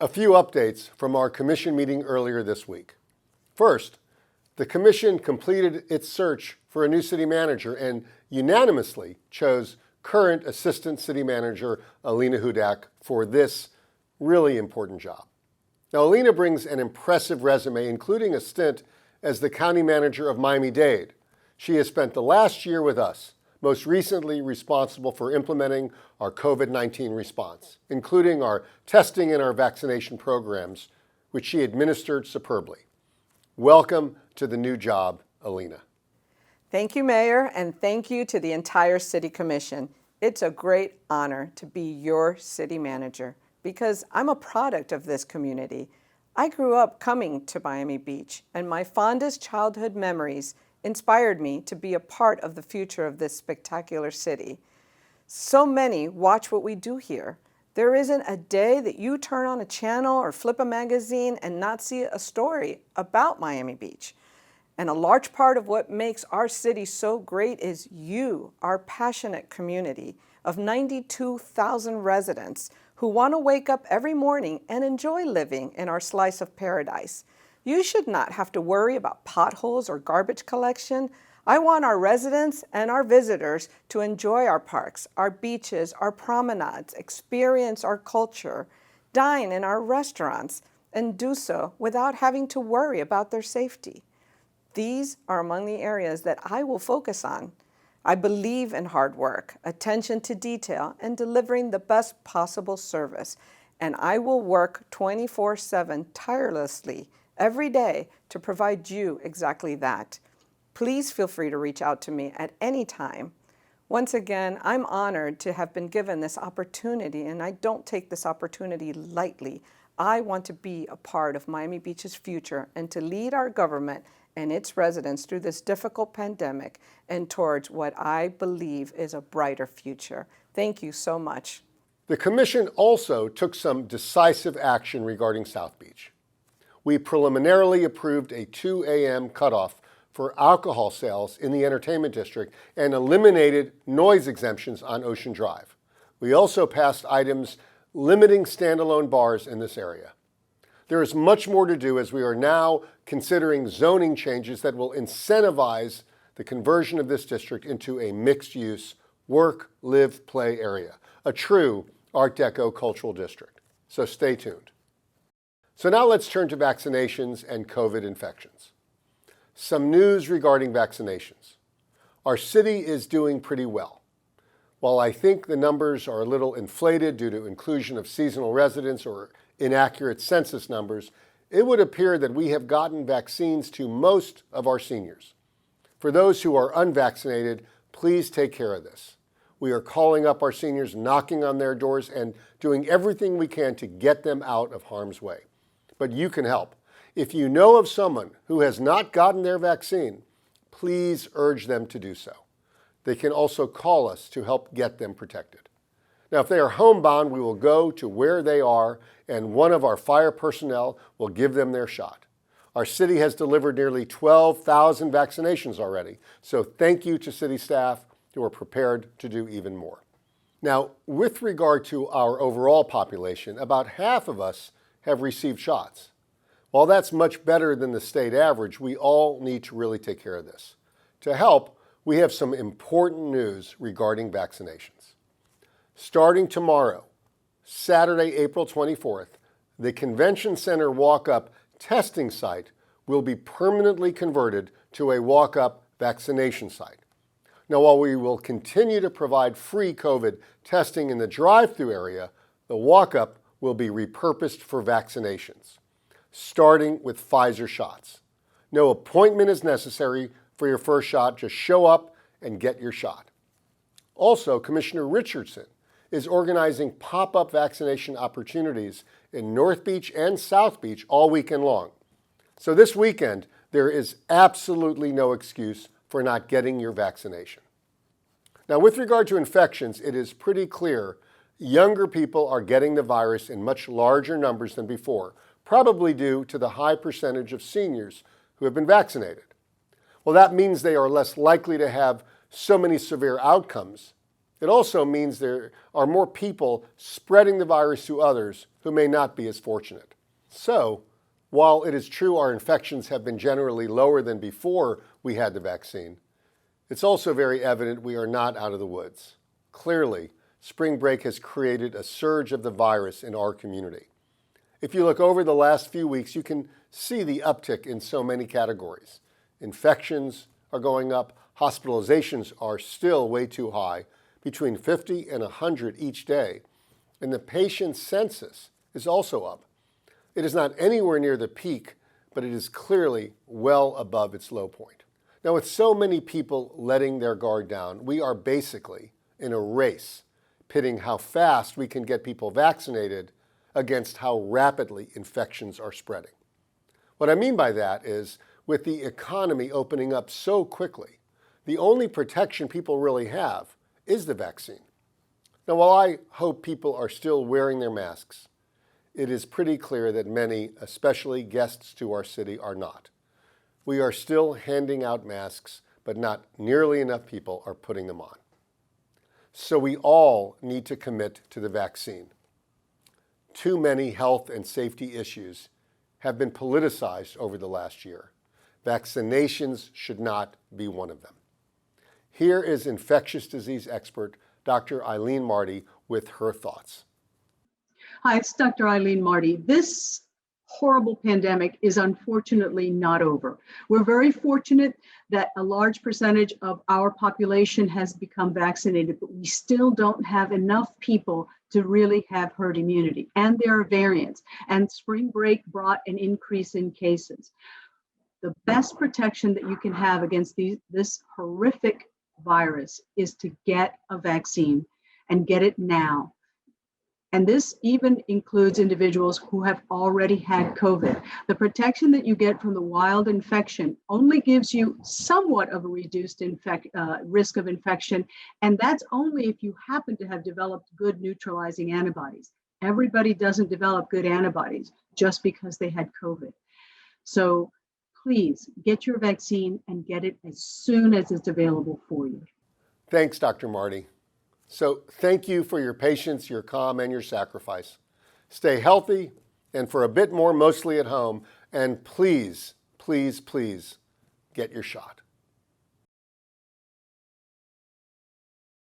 A few updates from our commission meeting earlier this week. First, the commission completed its search for a new city manager and unanimously chose current Assistant City Manager Alina Hudak for this really important job. Now, Alina brings an impressive resume, including a stint as the county manager of Miami-Dade. She has spent the last year with us, most recently responsible for implementing our COVID-19 response, including our testing and our vaccination programs, which she administered superbly. Welcome to the new job, Alina. Thank you, Mayor, and thank you to the entire City Commission. It's a great honor to be your city manager because I'm a product of this community. I grew up coming to Miami Beach, and my fondest childhood memories inspired me to be a part of the future of this spectacular city. So many watch what we do here. There isn't a day that you turn on a channel or flip a magazine and not see a story about Miami Beach. And a large part of what makes our city so great is you, our passionate community of 92,000 residents who want to wake up every morning and enjoy living in our slice of paradise. You should not have to worry about potholes or garbage collection. I want our residents and our visitors to enjoy our parks, our beaches, our promenades, experience our culture, dine in our restaurants, and do so without having to worry about their safety. These are among the areas that I will focus on. I believe in hard work, attention to detail, and delivering the best possible service. And I will work 24/7 tirelessly every day to provide you exactly that. Please feel free to reach out to me at any time. Once again, I'm honored to have been given this opportunity, and I don't take this opportunity lightly. I want to be a part of Miami Beach's future and to lead our government and its residents through this difficult pandemic and towards what I believe is a brighter future. Thank you so much. The commission also took some decisive action regarding South Beach. We preliminarily approved a 2 a.m. cutoff for alcohol sales in the entertainment district and eliminated noise exemptions on Ocean Drive. We also passed items limiting standalone bars in this area. There is much more to do as we are now considering zoning changes that will incentivize the conversion of this district into a mixed-use work, live, play area, a true Art Deco cultural district. So stay tuned. So now let's turn to vaccinations and COVID infections. Some news regarding vaccinations. Our city is doing pretty well. While I think the numbers are a little inflated due to inclusion of seasonal residents or inaccurate census numbers, it would appear that we have gotten vaccines to most of our seniors. For those who are unvaccinated, please take care of this. We are calling up our seniors, knocking on their doors, and doing everything we can to get them out of harm's way. But you can help. If you know of someone who has not gotten their vaccine, please urge them to do so. They can also call us to help get them protected. Now, if they are homebound, we will go to where they are, and one of our fire personnel will give them their shot. Our city has delivered nearly 12,000 vaccinations already, so thank you to city staff who are prepared to do even more. Now, with regard to our overall population, about half of us have received shots. While that's much better than the state average, we all need to really take care of this. To help, we have some important news regarding vaccinations. Starting tomorrow, Saturday, April 24th, the Convention Center walk-up testing site will be permanently converted to a walk-up vaccination site. Now, while we will continue to provide free COVID testing in the drive-through area, the walk-up will be repurposed for vaccinations, starting with Pfizer shots. No appointment is necessary for your first shot. Just show up and get your shot. Also, Commissioner Richardson is organizing pop-up vaccination opportunities in North Beach and South Beach all weekend long. So this weekend, there is absolutely no excuse for not getting your vaccination. Now, with regard to infections, it is pretty clear younger people are getting the virus in much larger numbers than before, probably due to the high percentage of seniors who have been vaccinated. Well, that means they are less likely to have so many severe outcomes, It also means there are more people spreading the virus to others who may not be as fortunate. So, while it is true our infections have been generally lower than before we had the vaccine, it's also very evident we are not out of the woods. Clearly, spring break has created a surge of the virus in our community. If you look over the last few weeks, you can see the uptick in so many categories. Infections are going up, hospitalizations are still way too high, between 50 and 100 each day, and the patient census is also up. It is not anywhere near the peak, but it is clearly well above its low point. Now, with so many people letting their guard down, we are basically in a race, pitting how fast we can get people vaccinated against how rapidly infections are spreading. What I mean by that is, with the economy opening up so quickly, the only protection people really have is the vaccine. Now, while I hope people are still wearing their masks, it is pretty clear that many, especially guests to our city, are not. We are still handing out masks, but not nearly enough people are putting them on. So we all need to commit to the vaccine. Too many health and safety issues have been politicized over the last year. Vaccinations should not be one of them. Here is infectious disease expert Dr. Eileen Marty with her thoughts. Hi, it's Dr. Eileen Marty. This horrible pandemic is unfortunately not over. We're very fortunate that a large percentage of our population has become vaccinated, but we still don't have enough people to really have herd immunity. And there are variants, and spring break brought an increase in cases. The best protection that you can have against this horrific virus is to get a vaccine and get it now. And this even includes individuals who have already had COVID. The protection that you get from the wild infection only gives you somewhat of a reduced risk of infection, and that's only if you happen to have developed good neutralizing antibodies. Everybody doesn't develop good antibodies just because they had COVID. So please get your vaccine and get it as soon as it's available for you. Thanks, Dr. Marty. So thank you for your patience, your calm, and your sacrifice. Stay healthy, and for a bit more, mostly at home. And please, please, please get your shot.